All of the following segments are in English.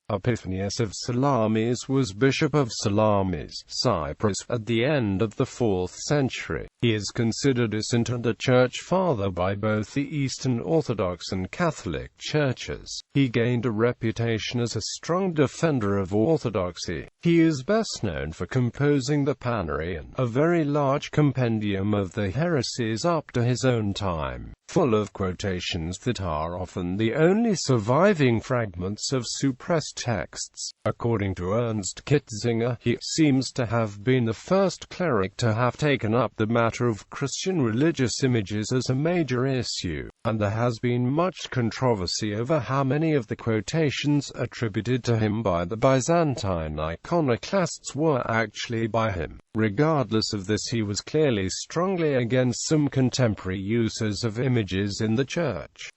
Epiphanius of Salamis was Bishop of Salamis, Cyprus, at the end of the 4th century. He is considered a saint and a church father by both the Eastern Orthodox and Catholic churches. He gained a reputation as a strong defender of orthodoxy. He is best known for composing the Panarion, a very large compendium of the heresies up to his own time, full of quotations that are often the only surviving fragments of suppressed texts. According to Ernst Kitzinger, he seems to have been the first cleric to have taken up the matter of Christian religious images as a major issue, and there has been much controversy over how many of the quotations attributed to him by the Byzantine iconoclasts were actually by him. Regardless of this, he was clearly strongly against some contemporary uses of images in the church.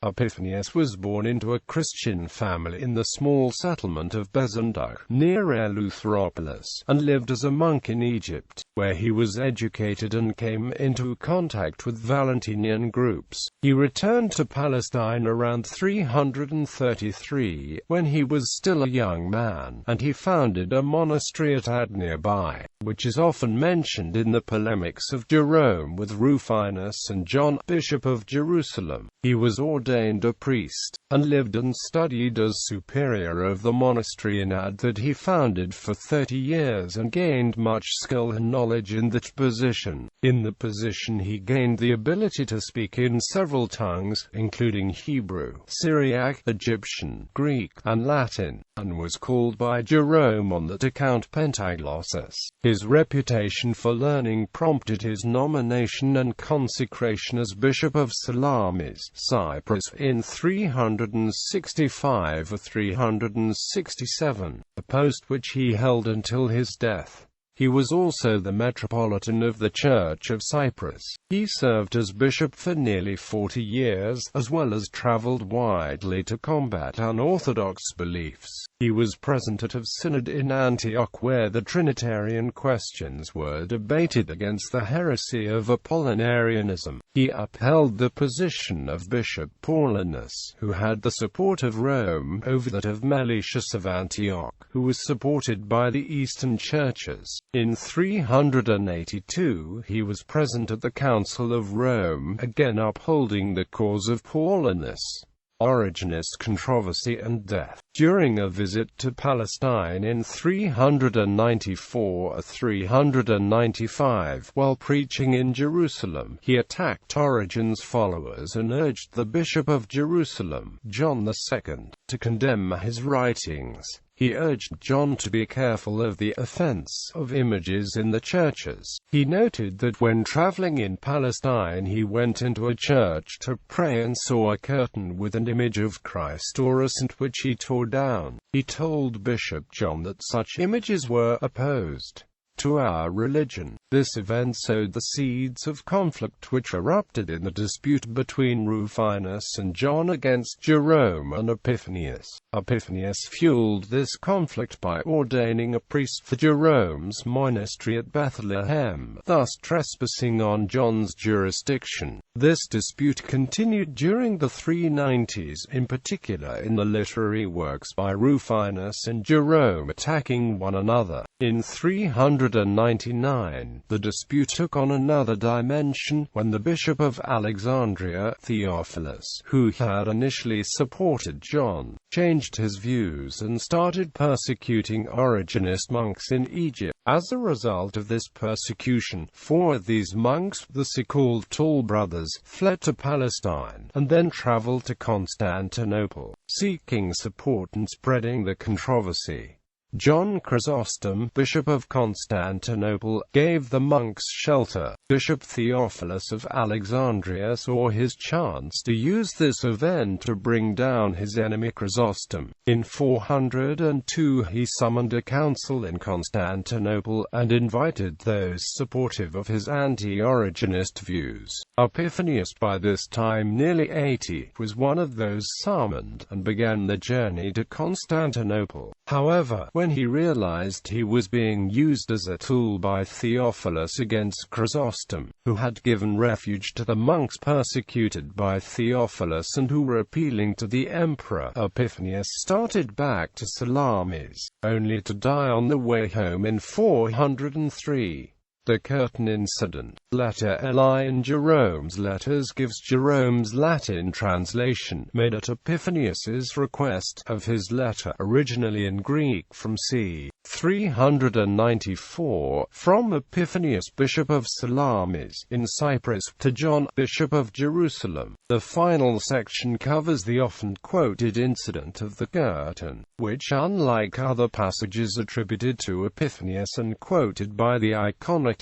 Epiphanius was born into a Christian family in the small settlement of Bezenduk, near Eleutheropolis, and lived as a monk in Egypt, where he was educated and came into contact with Valentinian groups. He returned to Palestine around 333, when he was still a young man, and he founded a monastery at Ad nearby, which is often mentioned in the polemics of Jerome with Rufinus and John, Bishop of Jerusalem. He was ordained a priest, and lived and studied as superior of the monastery in Ad that he founded for 30 years and gained much skill and knowledge in that position. In the position he gained the ability to speak in several tongues, including Hebrew, Syriac, Egyptian, Greek, and Latin, and was called by Jerome on that account Pentaglossus. His reputation for learning prompted his nomination and consecration as Bishop of Salamis, Cyprus, in 365 or 367, a post which he held until his death. He was also the Metropolitan of the Church of Cyprus. He served as bishop for nearly 40 years, as well as traveled widely to combat unorthodox beliefs. He was present at a synod in Antioch where the Trinitarian questions were debated against the heresy of Apollinarianism. He upheld the position of Bishop Paulinus, who had the support of Rome, over that of Meletius of Antioch, who was supported by the Eastern churches. In 382, he was present at the Council of Rome, again upholding the cause of Paulinus. Origenist controversy and death. During a visit to Palestine in 394 or 395, while preaching in Jerusalem, he attacked Origen's followers and urged the Bishop of Jerusalem, John II, to condemn his writings. He urged John to be careful of the offense of images in the churches. He noted that when traveling in Palestine he went into a church to pray and saw a curtain with an image of Christ or a saint which he tore down. He told Bishop John that such images were opposed to our religion. This event sowed the seeds of conflict which erupted in the dispute between Rufinus and John against Jerome and Epiphanius. Epiphanius fueled this conflict by ordaining a priest for Jerome's monastery at Bethlehem, thus trespassing on John's jurisdiction. This dispute continued during the 390s, in particular in the literary works by Rufinus and Jerome attacking one another. In 399, the dispute took on another dimension when the Bishop of Alexandria, Theophilus, who had initially supported John, changed his views and started persecuting Origenist monks in Egypt. As a result of this persecution, 4 of these monks, the so-called Tall Brothers, fled to Palestine, and then traveled to Constantinople, seeking support and spreading the controversy. John Chrysostom, Bishop of Constantinople, gave the monks shelter. Bishop Theophilus of Alexandria saw his chance to use this event to bring down his enemy Chrysostom. In 402 he summoned a council in Constantinople and invited those supportive of his anti-Origenist views. Epiphanius, by this time nearly 80, was one of those summoned, and began the journey to Constantinople. However, when he realized he was being used as a tool by Theophilus against Chrysostom, who had given refuge to the monks persecuted by Theophilus and who were appealing to the emperor, Epiphanius started back to Salamis, only to die on the way home in 403. The curtain incident. Letter Li in Jerome's letters gives Jerome's Latin translation, made at Epiphanius's request, of his letter, originally in Greek from c. 394, from Epiphanius, Bishop of Salamis, in Cyprus, to John, Bishop of Jerusalem. The final section covers the often quoted incident of the curtain, which, unlike other passages attributed to Epiphanius and quoted by the iconoclasts,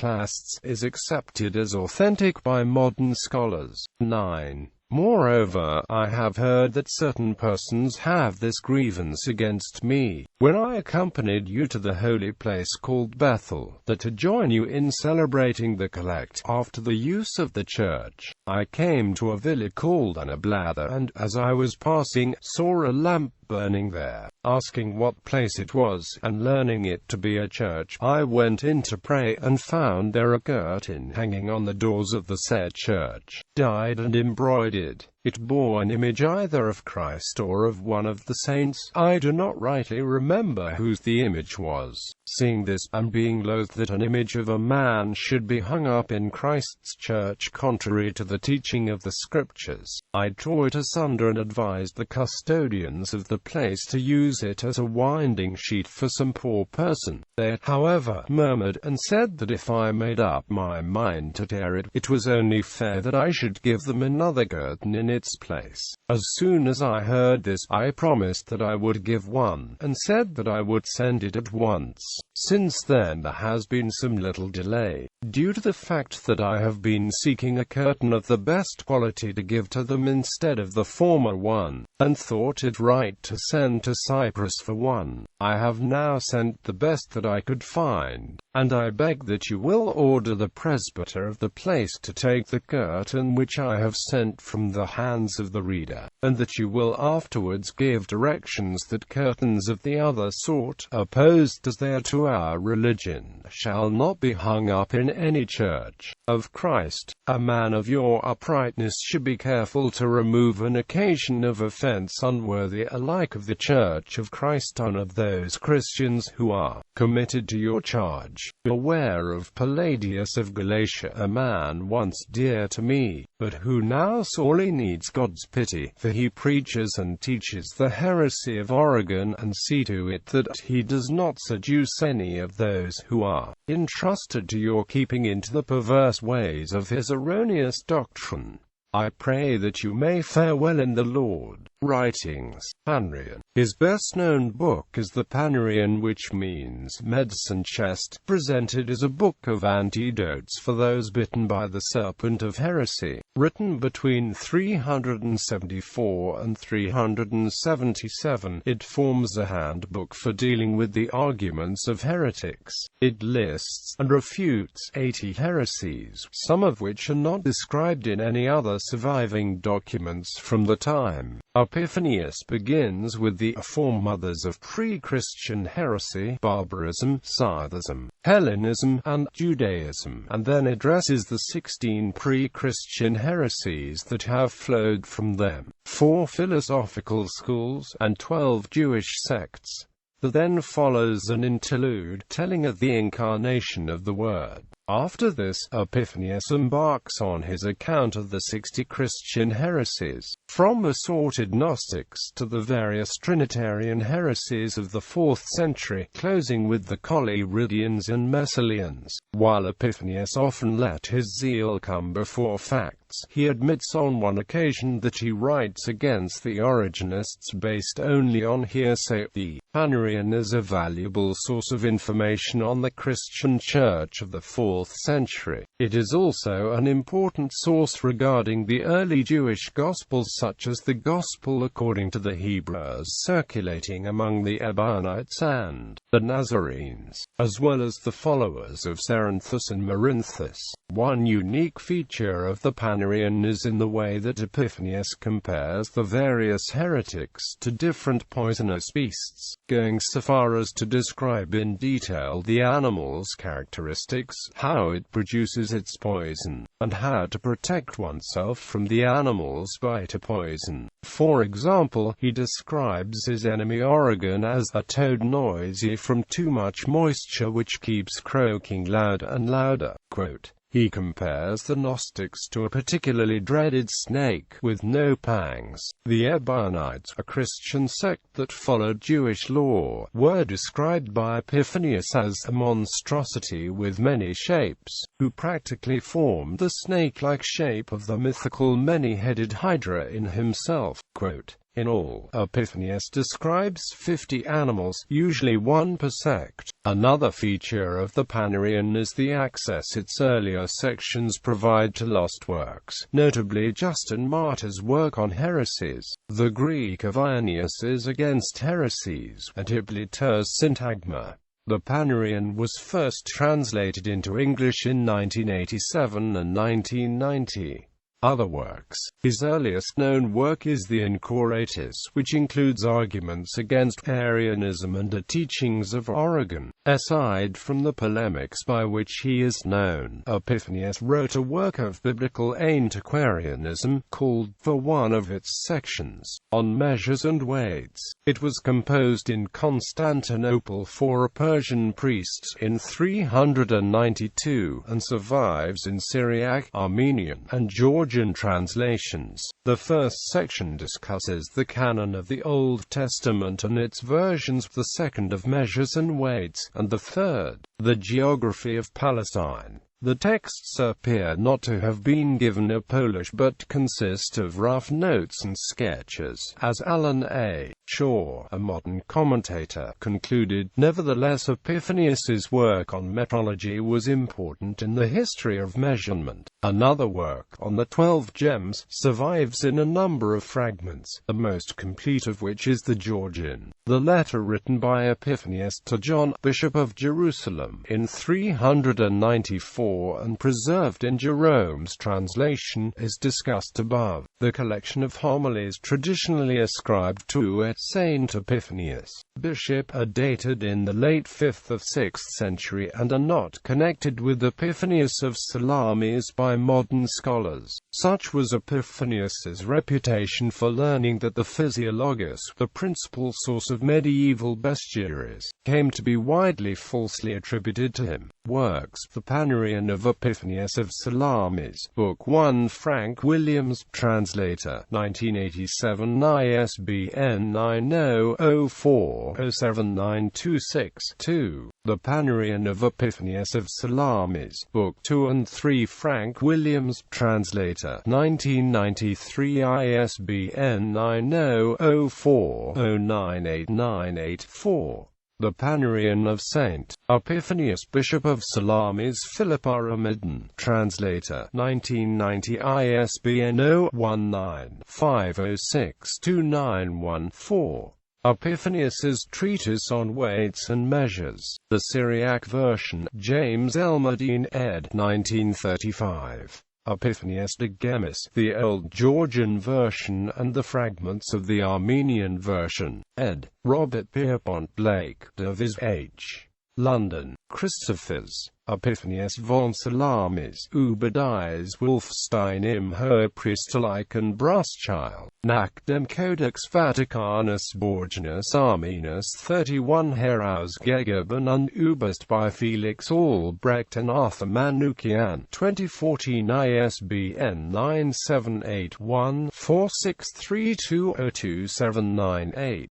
is accepted as authentic by modern scholars. 9. Moreover, I have heard that certain persons have this grievance against me, when I accompanied you to the holy place called Bethel, that to join you in celebrating the collect, after the use of the church, I came to a village called Anablather, and, as I was passing, saw a lamp burning there. Asking what place it was, and learning it to be a church, I went in to pray, and found there a curtain hanging on the doors of the said church, dyed and embroidered. It bore an image either of Christ or of one of the saints. I do not rightly remember whose the image was. Seeing this, and being loath that an image of a man should be hung up in Christ's church contrary to the teaching of the Scriptures, I tore it asunder and advised the custodians of the place to use it as a winding sheet for some poor person. They, however, murmured, and said that if I made up my mind to tear it, it was only fair that I should give them another curtain in its place. As soon as I heard this, I promised that I would give one, and said that I would send it at once. Since then there has been some little delay, due to the fact that I have been seeking a curtain of the best quality to give to them instead of the former one, and thought it right to send to Cyprus for one. I have now sent the best that I could find, and I beg that you will order the presbyter of the place to take the curtain which I have sent from the hands of the reader, and that you will afterwards give directions that curtains of the other sort, opposed as they are to our religion, shall not be hung up in any church of Christ. A man of your uprightness should be careful to remove an occasion of offense unworthy alike of the church of Christ and of those Christians who are committed to your charge. Beware of Palladius of Galatia, a man once dear to me, but who now sorely needs God's pity, for he preaches and teaches the heresy of Origen, and see to it that he does not seduce any of those who are entrusted to your keeping into the perverse ways of his erroneous doctrine. I pray that you may fare well in the Lord. Writings. Panarion. His best-known book is the Panarion, which means medicine chest, presented as a book of antidotes for those bitten by the serpent of heresy. Written between 374 and 377, it forms a handbook for dealing with the arguments of heretics. It lists and refutes 80 heresies, some of which are not described in any other surviving documents from the time. Epiphanius begins with the foremothers of pre-Christian heresy, barbarism, Scythism, Hellenism, and Judaism, and then addresses the 16 pre-Christian heresies that have flowed from them, 4 philosophical schools, and 12 Jewish sects. Then follows an interlude, telling of the incarnation of the Word. After this, Epiphanius embarks on his account of the 60 Christian heresies, from assorted Gnostics to the various Trinitarian heresies of the 4th century, closing with the Collyridians and Messalians. While Epiphanius often let his zeal come before facts, he admits on one occasion that he writes against the Origenists based only on hearsay. The Panarion is a valuable source of information on the Christian Church of the 4th century. It is also an important source regarding the early Jewish Gospels, such as the Gospel according to the Hebrews circulating among the Ebionites and the Nazarenes, as well as the followers of Cerinthus and Marinthus. One unique feature of the Panarion Panarion is in the way that Epiphanius compares the various heretics to different poisonous beasts, going so far as to describe in detail the animal's characteristics, how it produces its poison, and how to protect oneself from the animal's bite or poison. For example, he describes his enemy Oregon as a toad noisy from too much moisture which keeps croaking louder and louder. Quote, he compares the Gnostics to a particularly dreaded snake with no pangs. The Ebionites, a Christian sect that followed Jewish law, were described by Epiphanius as a monstrosity with many shapes, who practically formed the snake-like shape of the mythical many-headed Hydra in himself. Quote, in all, Epiphanius describes 50 animals, usually one per sect. Another feature of the Panarion is the access its earlier sections provide to lost works, notably Justin Martyr's work on heresies, the Greek of Irenaeus' Against Heresies, and Hippolytus' Syntagma. The Panarion was first translated into English in 1987 and 1990. Other works. His earliest known work is the Incoratus, which includes arguments against Arianism and the teachings of Origen. Aside from the polemics by which he is known, Epiphanius wrote a work of biblical antiquarianism, called, for one of its sections, On Measures and Weights. It was composed in Constantinople for a Persian priest in 392, and survives in Syriac, Armenian, and Georgian translations. The first section discusses the canon of the Old Testament and its versions, the second of Measures and Weights, and the third, the geography of Palestine. The texts appear not to have been given a polish but consist of rough notes and sketches, as Alan A. Shaw, a modern commentator, concluded. Nevertheless, Epiphanius's work on metrology was important in the history of measurement. Another work, on the 12 gems, survives in a number of fragments, the most complete of which is the Georgian, the letter written by Epiphanius to John, Bishop of Jerusalem, in 394 and preserved in Jerome's translation, is discussed above. The collection of homilies traditionally ascribed to Saint Epiphanius, bishop, are dated in the late 5th or 6th century and are not connected with Epiphanius of Salamis by modern scholars. Such was Epiphanius's reputation for learning that the Physiologus, the principal source of medieval bestiaries, came to be widely falsely attributed to him. Works: The Panarion of Epiphanius of Salamis, Book 1, Frank Williams, translator, 1987, ISBN 9004-07926-2. The Panarion of Epiphanius of Salamis, Book 2 and 3, Frank Williams, translator, 1993, ISBN 9004-098984. The Panarion of St. Epiphanius, Bishop of Salamis, Philip Aramidon, translator, 1990, ISBN 0-19-506291-4. Epiphanius's Treatise on Weights and Measures, the Syriac version, James Elmerdine, ed. 1935. Epiphanius de Gemis, the Old Georgian version and the fragments of the Armenian version, ed. Robert Pierpont Blake, Davies H. London, Christophers. Epiphanius von Salamis, Ubediahs Wolfstein im Hohepriestlichen Brustchild, nach dem Codex Vaticanus Borgianus Armenus 31 herausgegeben und übersetzt by Felix Albrecht and Arthur Manukian, 2014, ISBN 9781463202798.